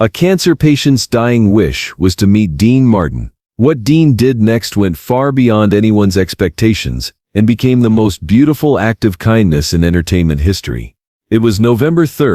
A cancer patient's dying wish was to meet Dean Martin. What Dean did next went far beyond anyone's expectations and became the most beautiful act of kindness in entertainment history. It was November 3,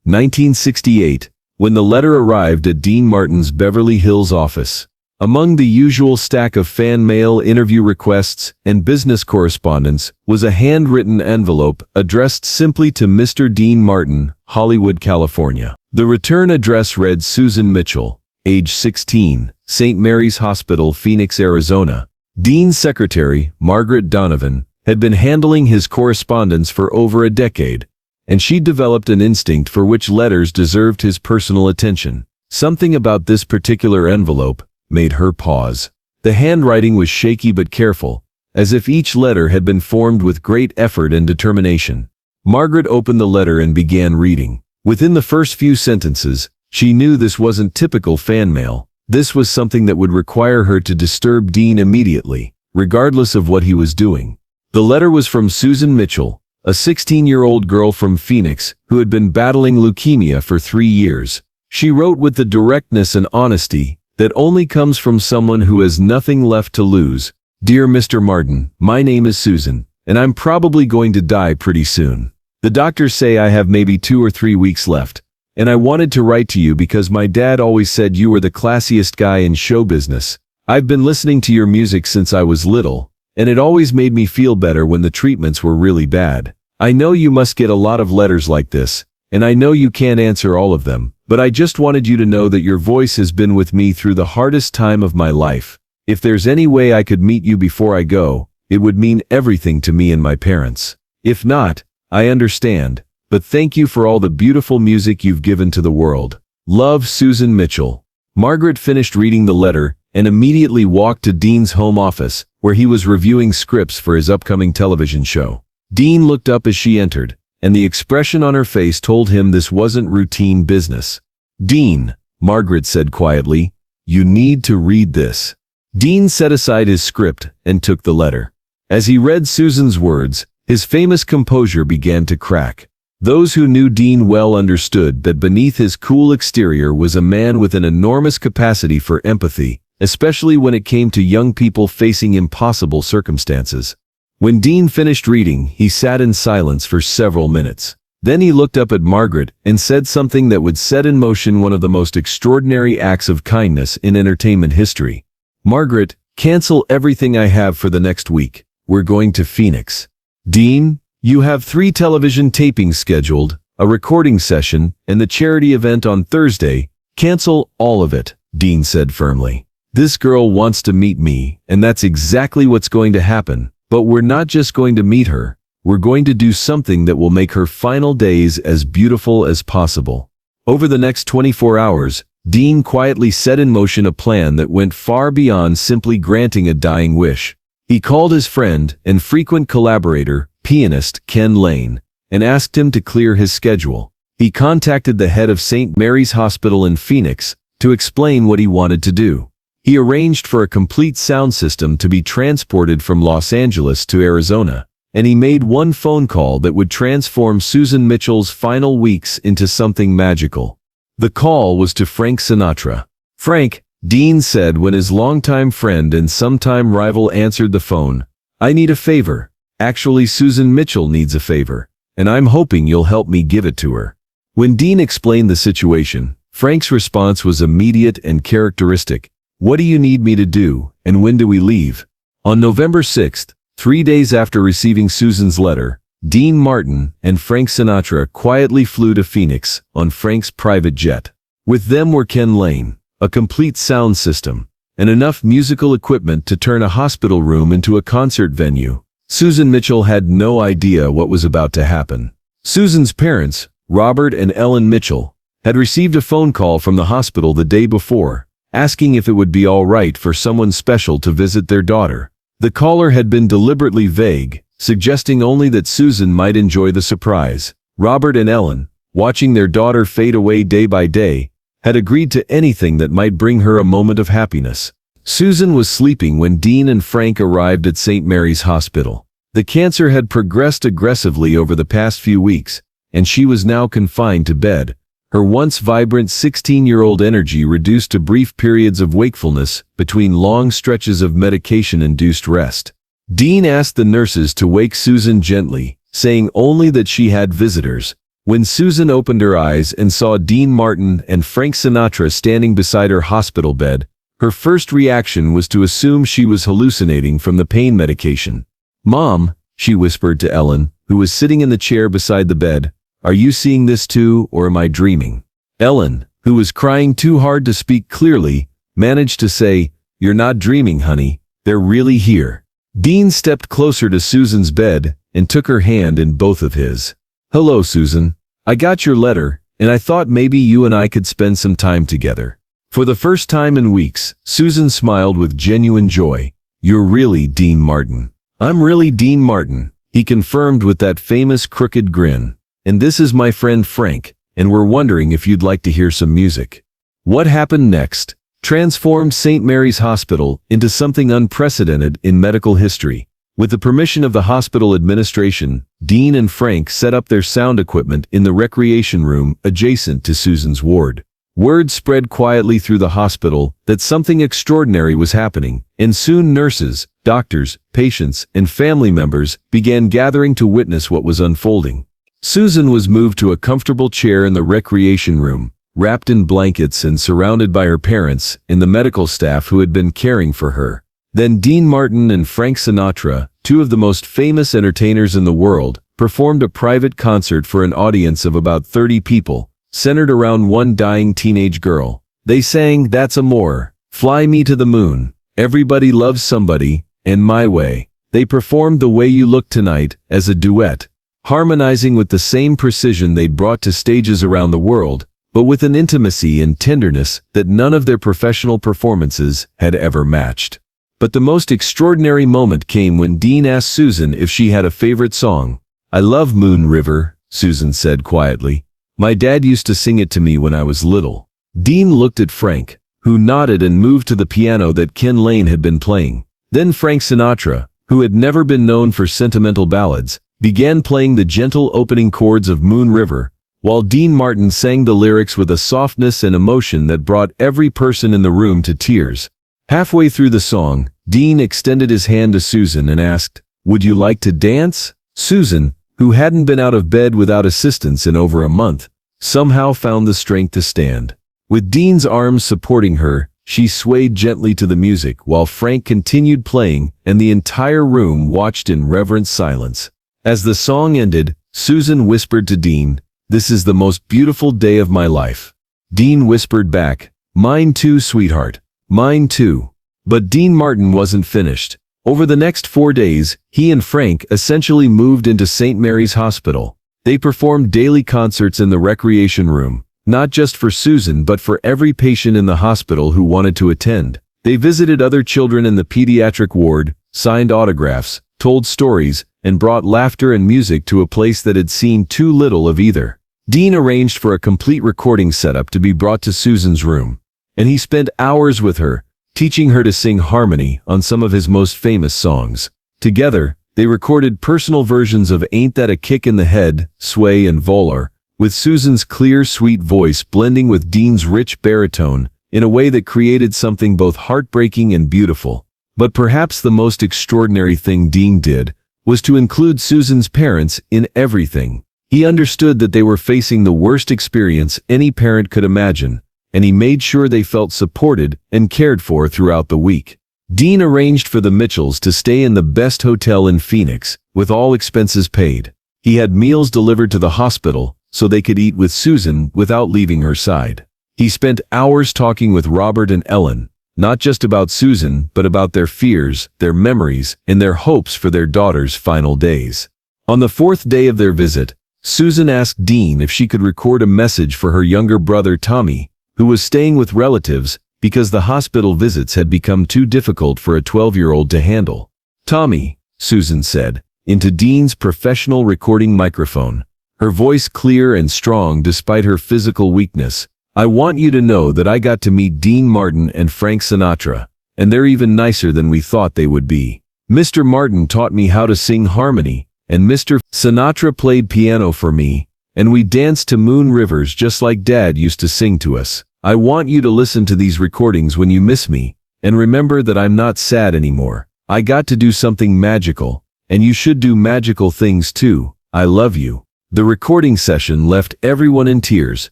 1968, when the letter arrived at Dean Martin's Beverly Hills office. Among the usual stack of fan mail, interview requests, and business correspondence was a handwritten envelope addressed simply to Mr. Dean Martin, Hollywood, California. The return address read Susan Mitchell, age 16, St. Mary's Hospital, Phoenix, Arizona. Dean's secretary, Margaret Donovan, had been handling his correspondence for over a decade, and she developed an instinct for which letters deserved his personal attention. Something about this particular envelope made her pause. The handwriting was shaky but careful, as if each letter had been formed with great effort and determination. Margaret opened the letter and began reading. Within the first few sentences, she knew this wasn't typical fan mail. This was something that would require her to disturb Dean immediately, regardless of what he was doing. The letter was from Susan Mitchell, a 16-year-old girl from Phoenix who had been battling leukemia for 3 years. She wrote with the directness and honesty that only comes from someone who has nothing left to lose. Dear Mr. Martin, my name is Susan, and I'm probably going to die pretty soon. The doctors say I have maybe 2 or 3 weeks left, and I wanted to write to you because my dad always said you were the classiest guy in show business. I've been listening to your music since I was little, and it always made me feel better when the treatments were really bad. I know you must get a lot of letters like this, and I know you can't answer all of them, but I just wanted you to know that your voice has been with me through the hardest time of my life. If there's any way I could meet you before I go, it would mean everything to me and my parents. If not, I understand, but thank you for all the beautiful music you've given to the world. Love, Susan Mitchell. Margaret finished reading the letter and immediately walked to Dean's home office, where he was reviewing scripts for his upcoming television show. Dean looked up as she entered, and the expression on her face told him this wasn't routine business. Dean, Margaret said quietly, you need to read this. Dean set aside his script and took the letter. As he read Susan's words, his famous composure began to crack. Those who knew Dean well understood that beneath his cool exterior was a man with an enormous capacity for empathy, especially when it came to young people facing impossible circumstances. When Dean finished reading, he sat in silence for several minutes. Then he looked up at Margaret and said something that would set in motion one of the most extraordinary acts of kindness in entertainment history. Margaret, cancel everything I have for the next week. We're going to Phoenix. Dean, you have 3 television tapings scheduled, a recording session, and the charity event on Thursday. Cancel all of it, Dean said firmly. This girl wants to meet me, and that's exactly what's going to happen. But we're not just going to meet her, we're going to do something that will make her final days as beautiful as possible. Over the next 24 hours, Dean quietly set in motion a plan that went far beyond simply granting a dying wish. He called his friend and frequent collaborator, pianist Ken Lane, and asked him to clear his schedule. He contacted the head of St. Mary's Hospital in Phoenix to explain what he wanted to do. He arranged for a complete sound system to be transported from Los Angeles to Arizona, and he made one phone call that would transform Susan Mitchell's final weeks into something magical. The call was to Frank Sinatra. Frank, Dean said when his longtime friend and sometime rival answered the phone, I need a favor. Actually, Susan Mitchell needs a favor, and I'm hoping you'll help me give it to her. When Dean explained the situation, Frank's response was immediate and characteristic. What do you need me to do, and when do we leave? On November 6th, 3 days after receiving Susan's letter, Dean Martin and Frank Sinatra quietly flew to Phoenix on Frank's private jet. With them were Ken Lane, a complete sound system, and enough musical equipment to turn a hospital room into a concert venue. Susan Mitchell had no idea what was about to happen. Susan's parents, Robert and Ellen Mitchell, had received a phone call from the hospital the day before, asking if it would be all right for someone special to visit their daughter. The caller had been deliberately vague, suggesting only that Susan might enjoy the surprise. Robert and Ellen, watching their daughter fade away day by day, had agreed to anything that might bring her a moment of happiness. Susan was sleeping when Dean and Frank arrived at St. Mary's Hospital. The cancer had progressed aggressively over the past few weeks, and she was now confined to bed, her once vibrant 16-year-old energy reduced to brief periods of wakefulness between long stretches of medication-induced rest. Dean asked the nurses to wake Susan gently, saying only that she had visitors. When Susan opened her eyes and saw Dean Martin and Frank Sinatra standing beside her hospital bed, her first reaction was to assume she was hallucinating from the pain medication. "Mom," she whispered to Ellen, who was sitting in the chair beside the bed, "are you seeing this too, or am I dreaming?" Ellen, who was crying too hard to speak clearly, managed to say, "You're not dreaming, honey. They're really here." Dean stepped closer to Susan's bed and took her hand in both of his. "Hello, Susan. I got your letter, and I thought maybe you and I could spend some time together." For the first time in weeks, Susan smiled with genuine joy. "You're really Dean Martin." "I'm really Dean Martin," he confirmed with that famous crooked grin. "And this is my friend Frank, and we're wondering if you'd like to hear some music." What happened next transformed St. Mary's Hospital into something unprecedented in medical history. With the permission of the hospital administration, Dean and Frank set up their sound equipment in the recreation room adjacent to Susan's ward. Word spread quietly through the hospital that something extraordinary was happening, and soon nurses, doctors, patients, and family members began gathering to witness what was unfolding. Susan was moved to a comfortable chair in the recreation room, wrapped in blankets and surrounded by her parents and the medical staff who had been caring for her. Then Dean Martin and Frank Sinatra, two of the most famous entertainers in the world, performed a private concert for an audience of about 30 people, centered around one dying teenage girl. They sang "That's Amore," "Fly Me to the Moon," "Everybody Loves Somebody," and "My Way." They performed "The Way You Look Tonight" as a duet, harmonizing with the same precision they'd brought to stages around the world, but with an intimacy and tenderness that none of their professional performances had ever matched. But the most extraordinary moment came when Dean asked Susan if she had a favorite song. "I love Moon River," Susan said quietly. "My dad used to sing it to me when I was little." Dean looked at Frank, who nodded and moved to the piano that Ken Lane had been playing. Then Frank Sinatra, who had never been known for sentimental ballads, began playing the gentle opening chords of Moon River, while Dean Martin sang the lyrics with a softness and emotion that brought every person in the room to tears. Halfway through the song, Dean extended his hand to Susan and asked, "Would you like to dance?" Susan, who hadn't been out of bed without assistance in over a month, somehow found the strength to stand. With Dean's arms supporting her, she swayed gently to the music while Frank continued playing, and the entire room watched in reverent silence. As the song ended, Susan whispered to Dean, "This is the most beautiful day of my life." Dean whispered back, "Mine too, sweetheart. Mine too." But Dean Martin wasn't finished. Over the next 4 days, he and Frank essentially moved into St. Mary's Hospital. They performed daily concerts in the recreation room, not just for Susan but for every patient in the hospital who wanted to attend. They visited other children in the pediatric ward, signed autographs, told stories, and brought laughter and music to a place that had seen too little of either. Dean arranged for a complete recording setup to be brought to Susan's room, and he spent hours with her, teaching her to sing harmony on some of his most famous songs. Together, they recorded personal versions of "Ain't That a Kick in the Head," "Sway," and "Volare," with Susan's clear, sweet voice blending with Dean's rich baritone in a way that created something both heartbreaking and beautiful. But perhaps the most extraordinary thing Dean did was to include Susan's parents in everything. He understood that they were facing the worst experience any parent could imagine, and he made sure they felt supported and cared for throughout the week. Dean arranged for the Mitchells to stay in the best hotel in Phoenix, with all expenses paid. He had meals delivered to the hospital so they could eat with Susan without leaving her side. He spent hours talking with Robert and Ellen, not just about Susan, but about their fears, their memories, and their hopes for their daughter's final days. On the 4th day of their visit, Susan asked Dean if she could record a message for her younger brother Tommy, who was staying with relatives because the hospital visits had become too difficult for a 12-year-old to handle. "Tommy," Susan said, into Dean's professional recording microphone, her voice clear and strong despite her physical weakness, "I want you to know that I got to meet Dean Martin and Frank Sinatra, and they're even nicer than we thought they would be. Mr. Martin taught me how to sing harmony, and Mr. Sinatra played piano for me, And we danced to Moon Rivers just like Dad used to sing to us. I want you to listen to these recordings when you miss me, and remember that I'm not sad anymore. I got to do something magical, and you should do magical things too. I love you." The recording session left everyone in tears,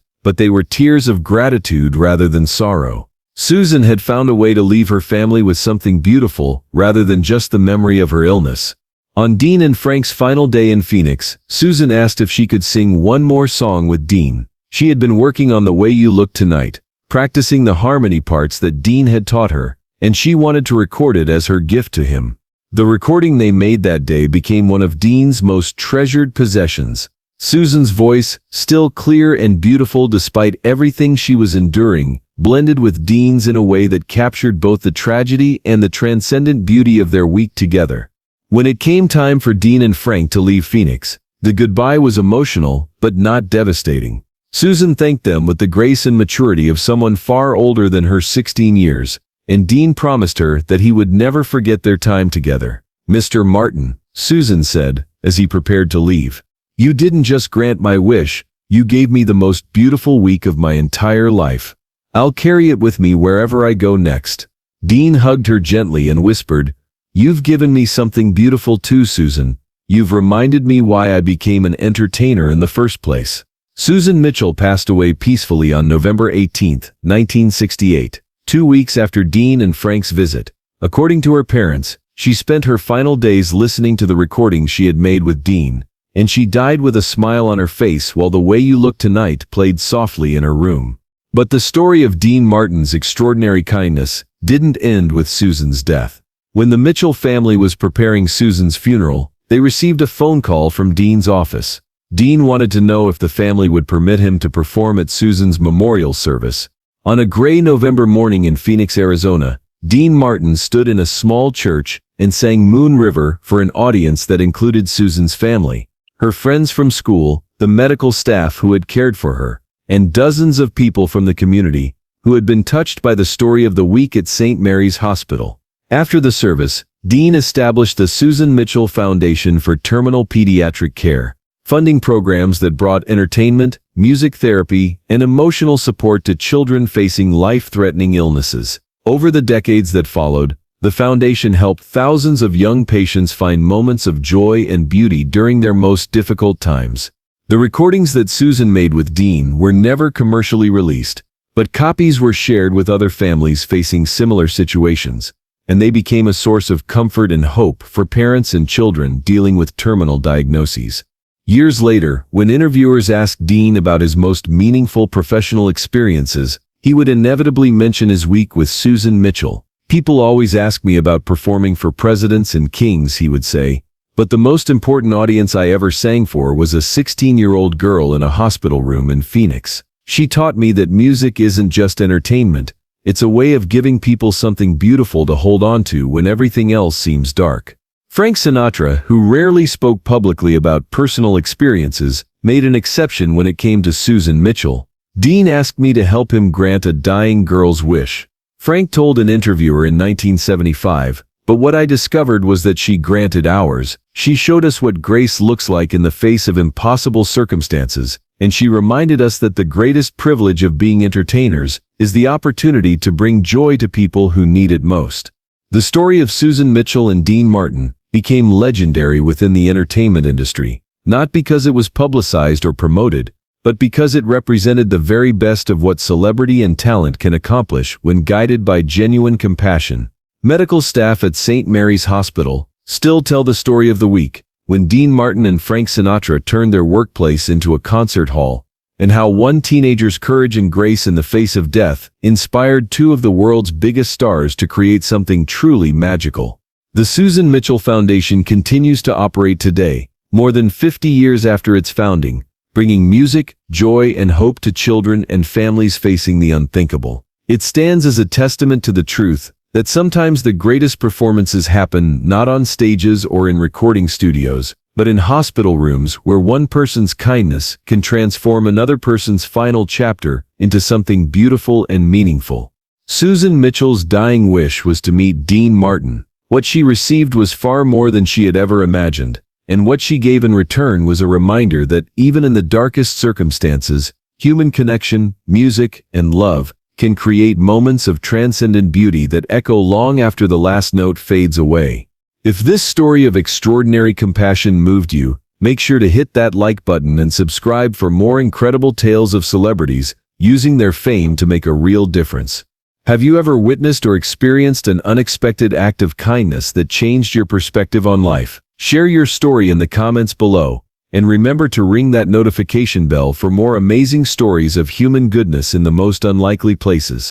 but they were tears of gratitude rather than sorrow. Susan had found a way to leave her family with something beautiful rather than just the memory of her illness. On Dean and Frank's final day in Phoenix, Susan asked if she could sing one more song with Dean. She had been working on The Way You Look Tonight, practicing the harmony parts that Dean had taught her, and she wanted to record it as her gift to him. The recording they made that day became one of Dean's most treasured possessions. Susan's voice, still clear and beautiful despite everything she was enduring, blended with Dean's in a way that captured both the tragedy and the transcendent beauty of their week together. When it came time for Dean and Frank to leave Phoenix, the goodbye was emotional, but not devastating. Susan thanked them with the grace and maturity of someone far older than her 16 years, and Dean promised her that he would never forget their time together. "Mr. Martin," Susan said, as he prepared to leave, "you didn't just grant my wish, you gave me the most beautiful week of my entire life. I'll carry it with me wherever I go next." Dean hugged her gently and whispered, "You've given me something beautiful too, Susan. You've reminded me why I became an entertainer in the first place." Susan Mitchell passed away peacefully on November 18, 1968, 2 weeks after Dean and Frank's visit. According to her parents, she spent her final days listening to the recordings she had made with Dean, and she died with a smile on her face while The Way You Look Tonight played softly in her room. But the story of Dean Martin's extraordinary kindness didn't end with Susan's death. When the Mitchell family was preparing Susan's funeral, they received a phone call from Dean's office. Dean wanted to know if the family would permit him to perform at Susan's memorial service. On a gray November morning in Phoenix, Arizona, Dean Martin stood in a small church and sang Moon River for an audience that included Susan's family, her friends from school, the medical staff who had cared for her, and dozens of people from the community who had been touched by the story of the week at St. Mary's Hospital. After the service, Dean established the Susan Mitchell Foundation for Terminal Pediatric Care, funding programs that brought entertainment, music therapy, and emotional support to children facing life-threatening illnesses. Over the decades that followed, the foundation helped thousands of young patients find moments of joy and beauty during their most difficult times. The recordings that Susan made with Dean were never commercially released, but copies were shared with other families facing similar situations, and they became a source of comfort and hope for parents and children dealing with terminal diagnoses. Years later, when interviewers asked Dean about his most meaningful professional experiences, he would inevitably mention his week with Susan Mitchell. "People always ask me about performing for presidents and kings," he would say, "but the most important audience I ever sang for was a 16-year-old girl in a hospital room in Phoenix. She taught me that music isn't just entertainment, it's a way of giving people something beautiful to hold on to when everything else seems dark." Frank Sinatra, who rarely spoke publicly about personal experiences, made an exception when it came to Susan Mitchell. "Dean asked me to help him grant a dying girl's wish," Frank told an interviewer in 1975, "but what I discovered was that she granted ours. She showed us what grace looks like in the face of impossible circumstances, and she reminded us that the greatest privilege of being entertainers is the opportunity to bring joy to people who need it most." The story of Susan Mitchell and Dean Martin became legendary within the entertainment industry, not because it was publicized or promoted, but because it represented the very best of what celebrity and talent can accomplish when guided by genuine compassion. Medical staff at St. Mary's Hospital still tell the story of the week, when Dean Martin and Frank Sinatra turned their workplace into a concert hall, and how one teenager's courage and grace in the face of death inspired two of the world's biggest stars to create something truly magical. The Susan Mitchell Foundation continues to operate today, more than 50 years after its founding, bringing music, joy, and hope to children and families facing the unthinkable. It stands as a testament to the truth that sometimes the greatest performances happen not on stages or in recording studios, but in hospital rooms where one person's kindness can transform another person's final chapter into something beautiful and meaningful. Susan Mitchell's dying wish was to meet Dean Martin. What she received was far more than she had ever imagined. and what she gave in return was a reminder that even in the darkest circumstances, human connection, music, and love can create moments of transcendent beauty that echo long after the last note fades away. If this story of extraordinary compassion moved you, make sure to hit that like button and subscribe for more incredible tales of celebrities using their fame to make a real difference. Have you ever witnessed or experienced an unexpected act of kindness that changed your perspective on life? Share your story in the comments below, and remember to ring that notification bell for more amazing stories of human goodness in the most unlikely places.